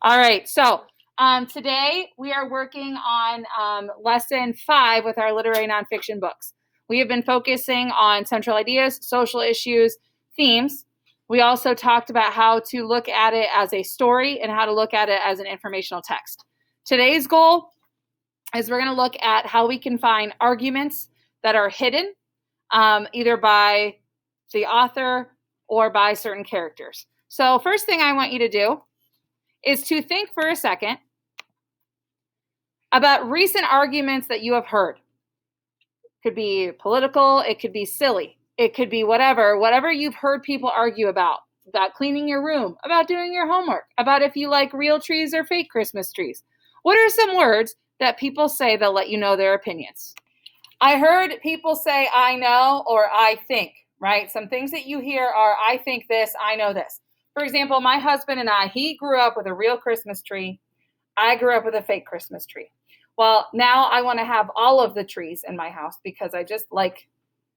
All right, so today we are working on lesson 5 with our literary nonfiction books. We have been focusing on central ideas, social issues, themes. We also talked about how to look at it as a story and how to look at it as an informational text. Today's goal is we're going to look at how we can find arguments that are hidden either by the author or by certain characters. So first thing I want you to do is to think for a second about recent arguments that you have heard. It could be political, it could be silly, it could be whatever you've heard people argue about cleaning your room, about doing your homework, about if you like real trees or fake Christmas trees. What are some words that people say that let you know their opinions? I heard people say, I know, or I think, right? Some things that you hear are, I think this, I know this. For example, my husband and I, he grew up with a real Christmas tree. I grew up with a fake Christmas tree. Well, now I want to have all of the trees in my house because I just like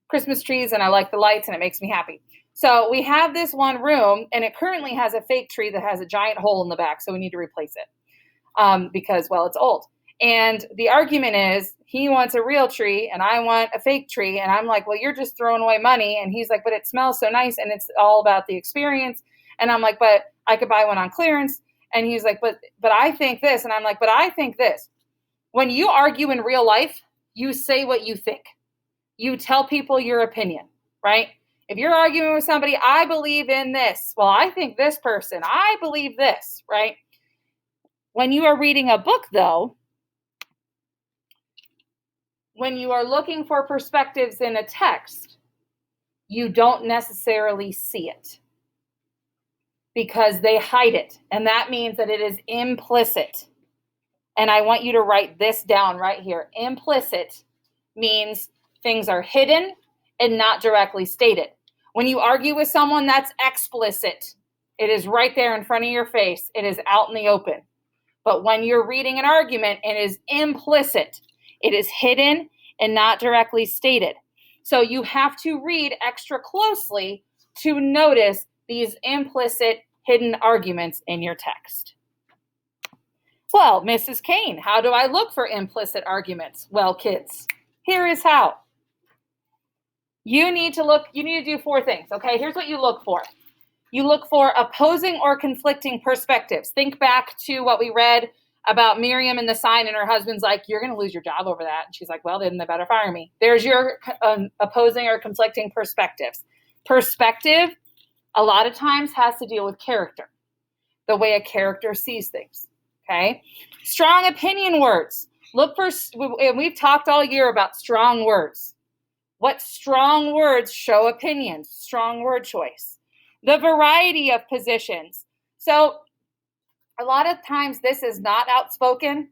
Christmas trees and I like the lights and it makes me happy. So we have this one room and it currently has a fake tree that has a giant hole in the back. So we need to replace it because, well, it's old. And the argument is he wants a real tree and I want a fake tree. And I'm like, well, you're just throwing away money. And he's like, but it smells so nice and it's all about the experience. And I'm like, but I could buy one on clearance. And he's like, but I think this. And I'm like, but I think this. When you argue in real life, you say what you think. You tell people your opinion, right? If you're arguing with somebody, I believe in this. Well, I think this person, I believe this, right? When you are reading a book, though, when you are looking for perspectives in a text, you don't necessarily see it because they hide it. And that means that it is implicit. And I want you to write this down right here. Implicit means things are hidden and not directly stated. When you argue with someone, that's explicit. It is right there in front of your face. It is out in the open. But when you're reading an argument, it is implicit. It is hidden and not directly stated. So you have to read extra closely to notice these implicit hidden arguments in your text. Well, Mrs. Kane, how do I look for implicit arguments? Well, kids, here is how. You need to do 4 things, okay? Here's what you look for. You look for opposing or conflicting perspectives. Think back to what we read about Miriam and the sign, and her husband's like, you're going to lose your job over that. And she's like, well, then they better fire me. There's your opposing or conflicting perspectives. Perspective, a lot of times, has to deal with character, the way a character sees things, okay? Strong opinion words. Look for, and we've talked all year about strong words. What strong words show opinions? Strong word choice. The variety of positions. So a lot of times this is not outspoken,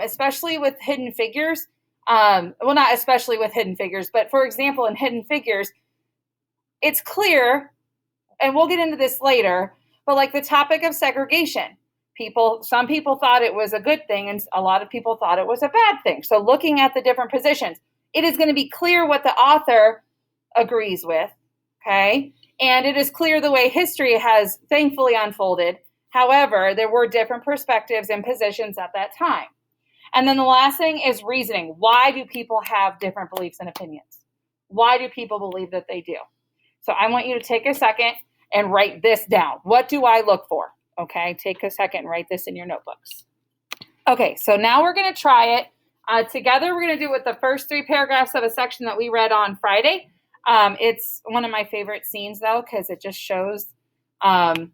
especially with hidden figures. Well, not especially with hidden figures, but for example, in hidden figures, it's clear, and we'll get into this later, but like the topic of segregation. Some people thought it was a good thing, and a lot of people thought it was a bad thing. So looking at the different positions, it is going to be clear what the author agrees with, okay? And it is clear the way history has thankfully unfolded. However, there were different perspectives and positions at that time. And then the last thing is reasoning. Why do people have different beliefs and opinions? Why do people believe that they do? So I want you to take a second and write this down. What do I look for? Okay, take a second and write this in your notebooks. Okay, so now we're going to try it. Together, we're going to do it with the first 3 paragraphs of a section that we read on Friday. It's one of my favorite scenes, though, because it just shows, I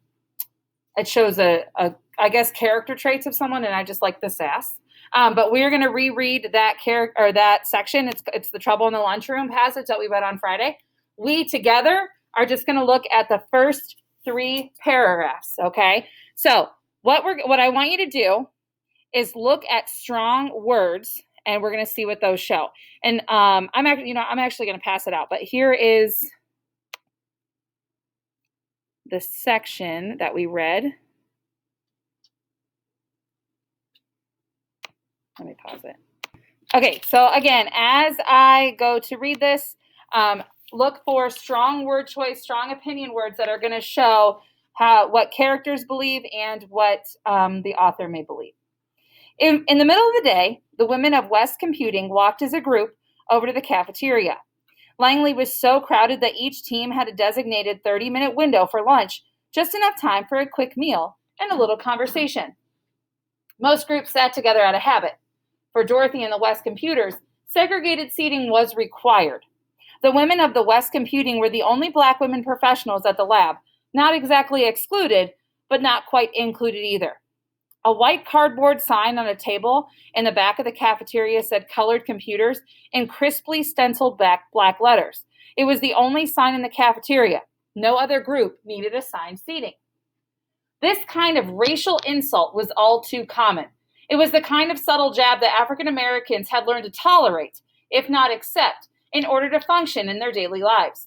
guess, character traits of someone, and I just like the sass. But we're going to reread that section. It's the Trouble in the Lunchroom passage that we read on Friday. We together are just going to look at the first 3 paragraphs. Okay, so what I want you to do is look at strong words, and we're going to see what those show. And I'm actually going to pass it out, but here is the section that we read. Let me pause it. Okay, so again, as I go to read this, look for strong word choice, strong opinion words that are going to show what characters believe and what the author may believe. In the middle of the day, the women of West Computing walked as a group over to the cafeteria. Langley was so crowded that each team had a designated 30-minute window for lunch, just enough time for a quick meal and a little conversation. Most groups sat together out of habit. For Dorothy and the West Computers, segregated seating was required. The women of the West Computing were the only Black women professionals at the lab, not exactly excluded, but not quite included either. A white cardboard sign on a table in the back of the cafeteria said colored computers in crisply stenciled black letters. It was the only sign in the cafeteria. No other group needed assigned seating. This kind of racial insult was all too common. It was the kind of subtle jab that African Americans had learned to tolerate, if not accept, in order to function in their daily lives.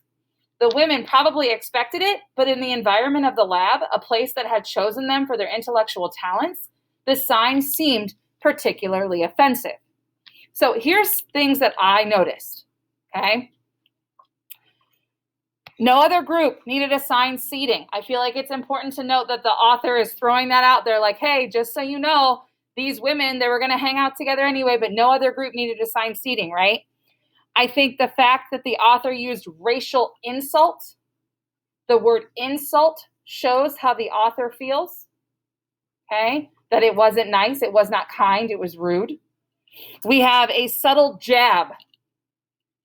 The women probably expected it, but in the environment of the lab, a place that had chosen them for their intellectual talents, the sign seemed particularly offensive. So here's things that I noticed, okay? No other group needed assigned seating. I feel like it's important to note that the author is throwing that out there like, hey, just so you know, these women, they were going to hang out together anyway, but no other group needed assigned seating, right? I think the fact that the author used racial insult, the word insult shows how the author feels, okay? That it wasn't nice, it was not kind, it was rude. We have a subtle jab,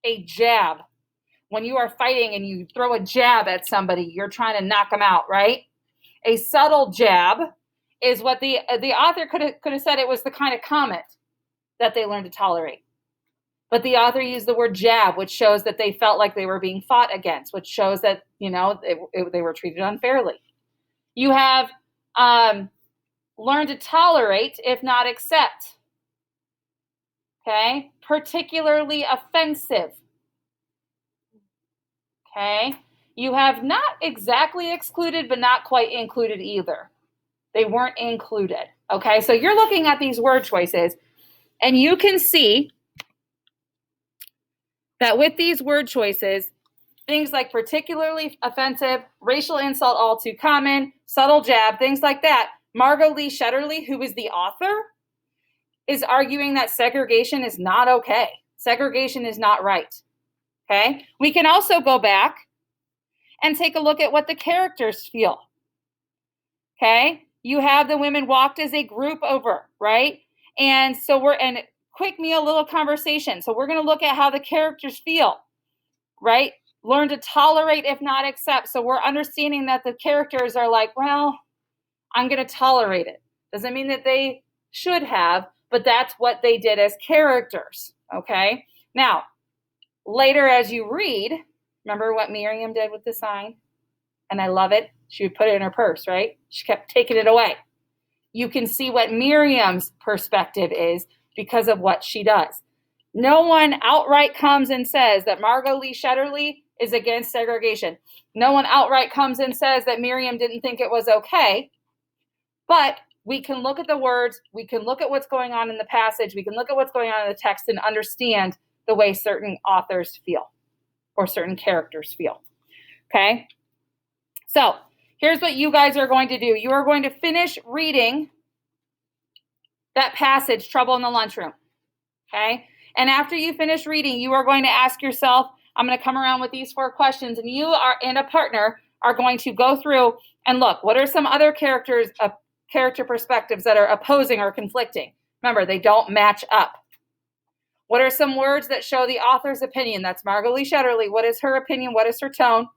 a jab. When you are fighting and you throw a jab at somebody, you're trying to knock them out, right? A subtle jab is what the author could have said it was the kind of comment that they learned to tolerate. But the author used the word jab, which shows that they felt like they were being fought against, which shows that, you know, they were treated unfairly. You have learn to tolerate, if not accept. Okay? Particularly offensive. Okay? You have not exactly excluded, but not quite included either. They weren't included. Okay? So you're looking at these word choices, and you can see that with these word choices, things like particularly offensive, racial insult all too common, subtle jab, things like that, Margot Lee Shetterly, who is the author, is arguing that segregation is not okay. Segregation is not right. Okay? We can also go back and take a look at what the characters feel. Okay? You have the women walked as a group over, right? And so quick meal, little conversation. So we're going to look at how the characters feel, right? Learn to tolerate, if not accept. So we're understanding that the characters are like, well, I'm going to tolerate it. Doesn't mean that they should have, but that's what they did as characters, okay? Now, later as you read, remember what Miriam did with the sign? And I love it. She would put it in her purse, right? She kept taking it away. You can see what Miriam's perspective is because of what she does. No one outright comes and says that Margot Lee Shetterly is against segregation. No one outright comes and says that Miriam didn't think it was okay. But we can look at the words, we can look at what's going on in the passage, we can look at what's going on in the text and understand the way certain authors feel or certain characters feel. Okay? So here's what you guys are going to do. You are going to finish reading that passage, Trouble in the Lunchroom. Okay? And after you finish reading, you are going to ask yourself, I'm going to come around with these 4 questions, and you and a partner are going to go through and look, what are some other character perspectives that are opposing or conflicting? Remember, they don't match up. What are some words that show the author's opinion? That's Margot Lee Shetterly. What is her opinion? What is her tone?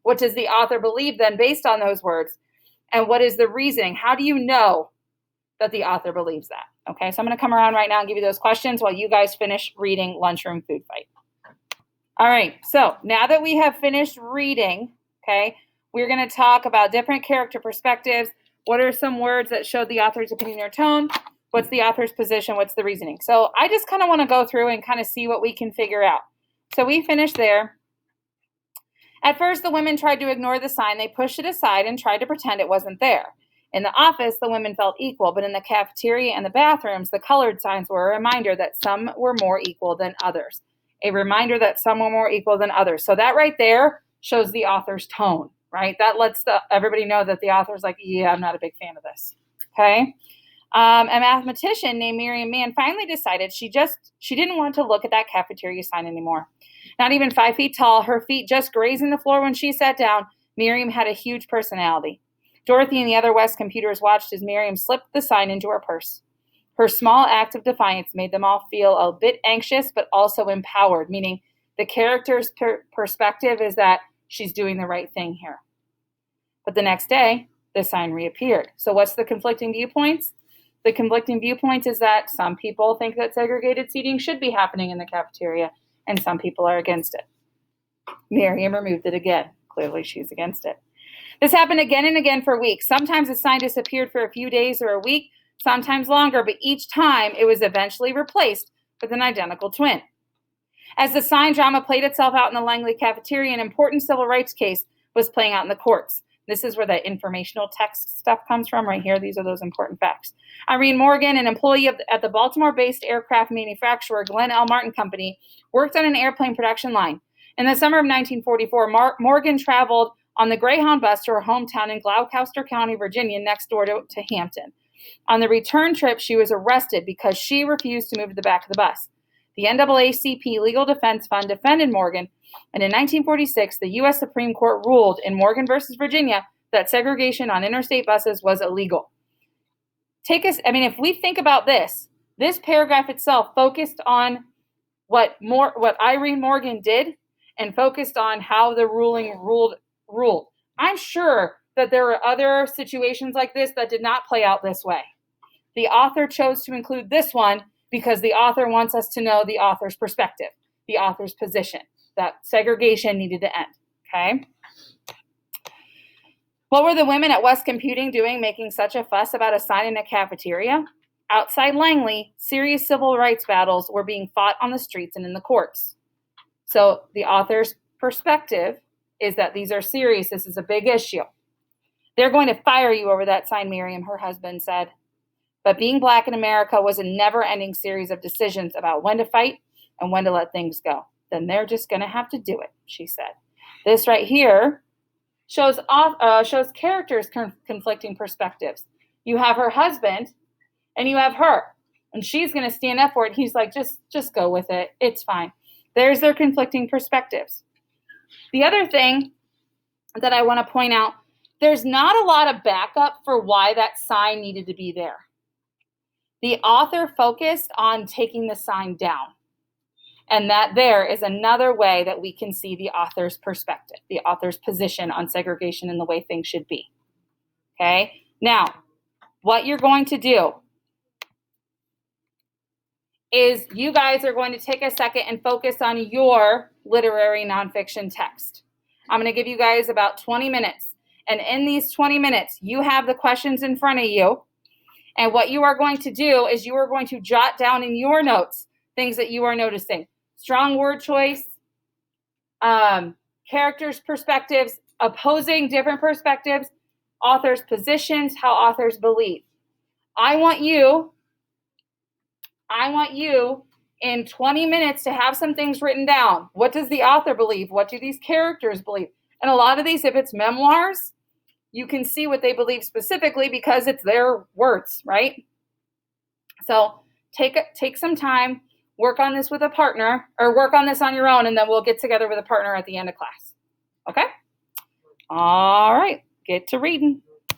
What does the author believe then based on those words? And what is the reasoning? How do you know that the author believes that? Okay, so I'm going to come around right now and give you those questions while you guys finish reading Lunchroom Food Fight. All right, so now that we have finished reading, okay, we're going to talk about different character perspectives. What are some words that show the author's opinion or tone? What's the author's position? What's the reasoning? So I just kind of want to go through and kind of see what we can figure out. So we finished there. At first, the women tried to ignore the sign. They pushed it aside and tried to pretend it wasn't there. In the office, the women felt equal, but in the cafeteria and the bathrooms, the colored signs were a reminder that some were more equal than others. A reminder that some were more equal than others. So that right there shows the author's tone, right? That lets everybody know that the author's like, yeah, I'm not a big fan of this, okay? A mathematician named Miriam Mann finally decided she didn't want to look at that cafeteria sign anymore. Not even 5 feet tall, her feet just grazing the floor when she sat down, Miriam had a huge personality. Dorothy and the other West computers watched as Miriam slipped the sign into her purse. Her small act of defiance made them all feel a bit anxious, but also empowered, meaning the character's perspective is that she's doing the right thing here. But the next day, the sign reappeared. So what's the conflicting viewpoints? The conflicting viewpoints is that some people think that segregated seating should be happening in the cafeteria, and some people are against it. Miriam removed it again. Clearly, she's against it. This happened again and again for weeks. Sometimes the sign disappeared for a few days or a week, sometimes longer, but each time it was eventually replaced with an identical twin. As the sign drama played itself out in the Langley cafeteria, an important civil rights case was playing out in the courts. This is where the informational text stuff comes from right here. These are those important facts. Irene Morgan, an employee at the Baltimore-based aircraft manufacturer Glenn L. Martin Company, worked on an airplane production line. In the summer of 1944, Morgan traveled on the Greyhound bus to her hometown in Gloucester County, Virginia, next door to Hampton. On the return trip, she was arrested because she refused to move to the back of the bus. The NAACP Legal Defense Fund defended Morgan, and in 1946, the U.S. Supreme Court ruled in Morgan versus Virginia that segregation on interstate buses was illegal. If we think about this paragraph itself focused on what Irene Morgan did and focused on how the ruling ruled. I'm sure that there are other situations like this that did not play out this way. The author chose to include this one because the author wants us to know the author's perspective, the author's position, that segregation needed to end, okay? What were the women at West Computing doing making such a fuss about a sign in a cafeteria? Outside Langley, serious civil rights battles were being fought on the streets and in the courts. So the author's perspective is that these are serious. This is a big issue. They're going to fire you over that sign, Miriam, her husband said. But being Black in America was a never-ending series of decisions about when to fight and when to let things go. Then they're just going to have to do it, she said. This right here shows characters' conflicting perspectives. You have her husband and you have her. And she's going to stand up for it. He's like, just go with it. It's fine. There's their conflicting perspectives. The other thing that I want to point out, there's not a lot of backup for why that sign needed to be there. The author focused on taking the sign down. And that there is another way that we can see the author's perspective, the author's position on segregation and the way things should be. Okay? Now, what you're going to do is you guys are going to take a second and focus on your literary nonfiction text. I'm going to give you guys about 20 minutes. And in these 20 minutes, you have the questions in front of you. And what you are going to do is you are going to jot down in your notes things that you are noticing. Strong word choice, characters' perspectives, opposing different perspectives, authors' positions, how authors believe. I want you in 20 minutes to have some things written down. What does the author believe? What do these characters believe? And a lot of these, if it's memoirs, you can see what they believe specifically because it's their words, right? So take some time, work on this with a partner, or work on this on your own, and then we'll get together with a partner at the end of class. Okay? All right, get to reading.